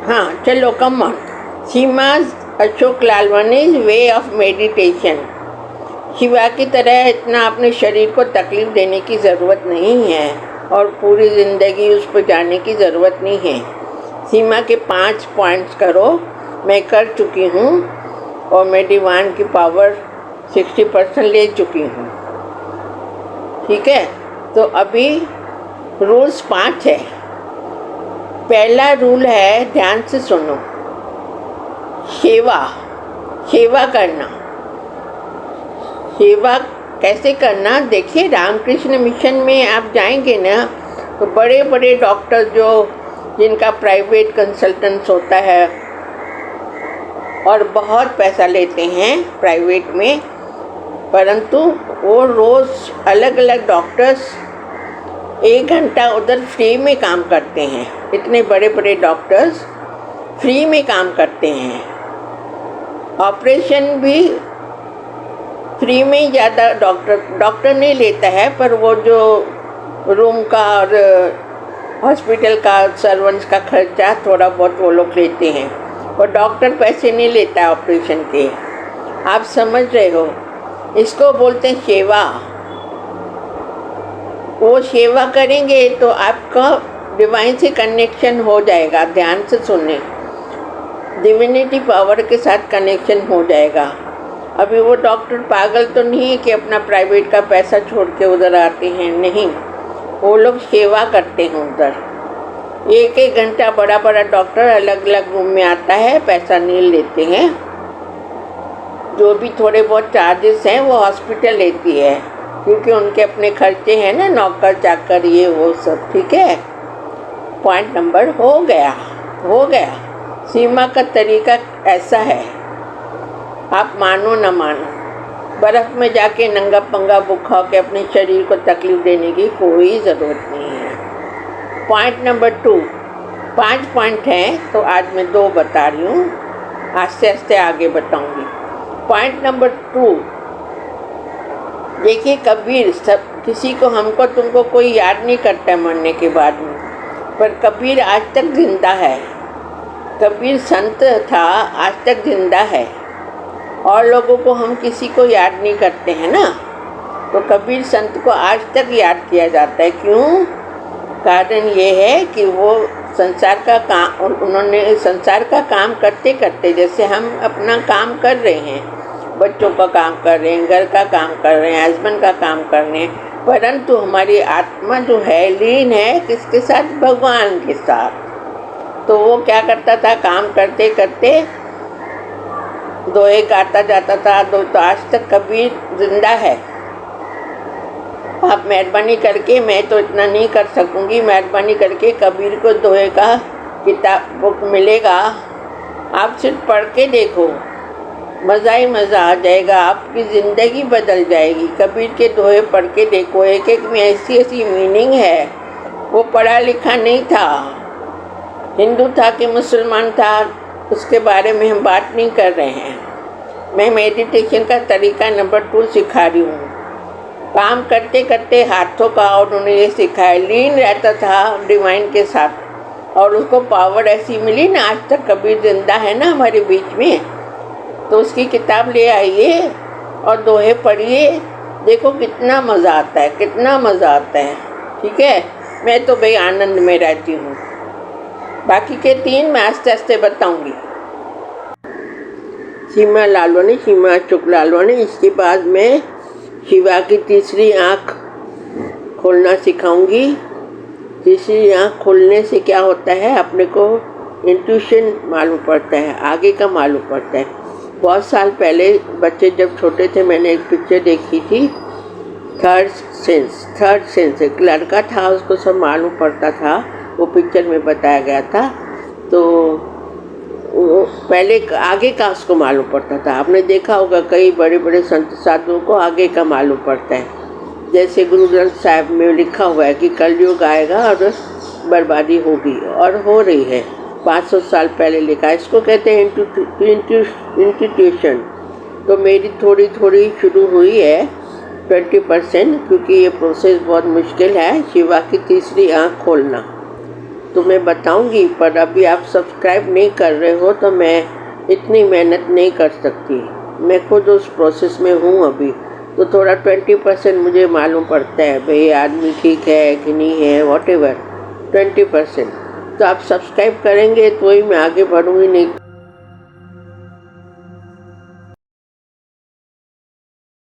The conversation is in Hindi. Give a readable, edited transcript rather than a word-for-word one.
हाँ चलो come on. Seema's Ashok Lalwani's way of meditation. Shiva की तरह इतना अपने शरीर को तकलीफ देने की ज़रूरत नहीं है और पूरी ज़िंदगी उस पर जाने की ज़रूरत नहीं है। सीमा के 5 पॉइंट्स करो, मैं कर चुकी हूँ और मैं डिवाइन की पावर 60% ले चुकी हूँ। ठीक है, तो अभी रूल्स 5 है। पहला रूल है, ध्यान से सुनो, सेवा करना। सेवा कैसे करना? देखिए, रामकृष्ण मिशन में आप जाएंगे ना तो बड़े बड़े डॉक्टर जिनका प्राइवेट कंसल्टेंट्स होता है और बहुत पैसा लेते हैं प्राइवेट में, परंतु वो रोज़ अलग अलग डॉक्टर्स 1 घंटा उधर फ्री में काम करते हैं। इतने बड़े बड़े डॉक्टर्स फ्री में काम करते हैं। ऑपरेशन भी फ्री में ही ज़्यादा डॉक्टर नहीं लेता है, पर वो जो रूम का और हॉस्पिटल का सर्वेंट्स का खर्चा थोड़ा बहुत वो लोग लेते हैं, और डॉक्टर पैसे नहीं लेता है ऑपरेशन के। आप समझ रहे हो, इसको बोलते हैं सेवा। वो सेवा करेंगे तो आपका डिवाइन से कनेक्शन हो जाएगा। ध्यान से सुनने, डिविनिटी पावर के साथ कनेक्शन हो जाएगा। अभी वो डॉक्टर पागल तो नहीं है कि अपना प्राइवेट का पैसा छोड़ के उधर आते हैं, नहीं, वो लोग सेवा करते हैं उधर। 1 घंटा बड़ा बड़ा डॉक्टर अलग अलग रूम में आता है, पैसा नहीं लेते हैं। जो भी थोड़े बहुत चार्जेस हैं वो हॉस्पिटल लेती है, क्योंकि उनके अपने खर्चे हैं ना, नौकर चाकर ये वो सब। ठीक है, पॉइंट नंबर हो गया। सीमा का तरीका ऐसा है, आप मानो न मानो, बर्फ़ में जाके नंगा पंगा भूखा के अपने शरीर को तकलीफ़ देने की कोई ज़रूरत नहीं है। पॉइंट नंबर 2, 5 पॉइंट हैं तो आज मैं 2 बता रही हूँ, आस्ते आस्ते आगे बताऊँगी। पॉइंट नंबर 2, देखिए कबीर, सब किसी को, हमको तुमको कोई याद नहीं करता मरने के बाद में, पर कबीर आज तक जिंदा है। कबीर संत था, आज तक जिंदा है, और लोगों को हम किसी को याद नहीं करते हैं ना, तो कबीर संत को आज तक याद किया जाता है। क्यों? कारण ये है कि वो संसार का काम, उन्होंने संसार का काम करते करते, जैसे हम अपना काम कर रहे हैं, बच्चों का काम कर रहे हैं, घर का काम कर रहे हैं, हस्बैंड का काम कर रहे हैं, परंतु हमारी आत्मा जो है लीन है किसके साथ? भगवान के साथ। तो वो क्या करता था, काम करते करते 2 आता जाता था, तो आज तक कबीर जिंदा है। आप मेहरबानी करके, मैं तो इतना नहीं कर सकूँगी, मेहरबानी करके कबीर को 2 का किताब बुक मिलेगा, आप सिर्फ पढ़ के देखो, मज़ा ही मज़ा आ जाएगा, आपकी ज़िंदगी बदल जाएगी। कबीर के 2 पढ़ के देखो, एक में ऐसी ऐसी मीनिंग है। वो पढ़ा लिखा नहीं था, हिंदू था कि मुसलमान था, उसके बारे में हम बात नहीं कर रहे हैं। मैं मेडिटेशन का तरीका नंबर 2 सिखा रही हूँ। काम करते करते हाथों का उन्होंने ये सिखाया, लीन रहता था डिवाइन के साथ, और उसको पावर ऐसी मिली ना, आज तक कबीर जिंदा है ना हमारे बीच में। तो उसकी किताब ले आइए और 2 पढ़िए, देखो कितना मज़ा आता है, कितना मज़ा आता है। ठीक है, मैं तो भाई आनंद में रहती हूँ। बाकी के 3 मैं आस्ते आस्ते बताऊँगी। सीमा अशोक लालवानी। इसके बाद मैं शिवा की तीसरी आँख खोलना सिखाऊंगी। तीसरी आँख खोलने से क्या होता है, अपने को इंट्यूशन मालूम पड़ता है, आगे का मालूम पड़ता है। बहुत साल पहले बच्चे जब छोटे थे, मैंने एक पिक्चर देखी थी, थर्ड सेंस। एक लड़का था, उसको सब मालूम पड़ता था, वो पिक्चर में बताया गया था। तो वो पहले आगे का उसको मालूम पड़ता था। आपने देखा होगा कई बड़े बड़े संत साधुओं को आगे का मालूम पड़ता है। जैसे गुरु ग्रंथ साहिब में लिखा हुआ है कि कलयुग आएगा और बर्बादी होगी, और हो रही है। 500 साल पहले लिखा है। इसको कहते हैं इंट्यूशन। तो मेरी थोड़ी थोड़ी शुरू हुई है, 20%, क्योंकि ये प्रोसेस बहुत मुश्किल है, शिवा की तीसरी आँख खोलना। तो मैं बताऊंगी, पर अभी आप सब्सक्राइब नहीं कर रहे हो तो मैं इतनी मेहनत नहीं कर सकती। मैं खुद उस प्रोसेस में हूँ अभी, तो थोड़ा 20% मुझे मालूम पड़ता है भाई ये आदमी ठीक है कि नहीं है, वॉट एवर 20%। तो आप सब्सक्राइब करेंगे तो ही मैं आगे बढ़ूँगी, नहीं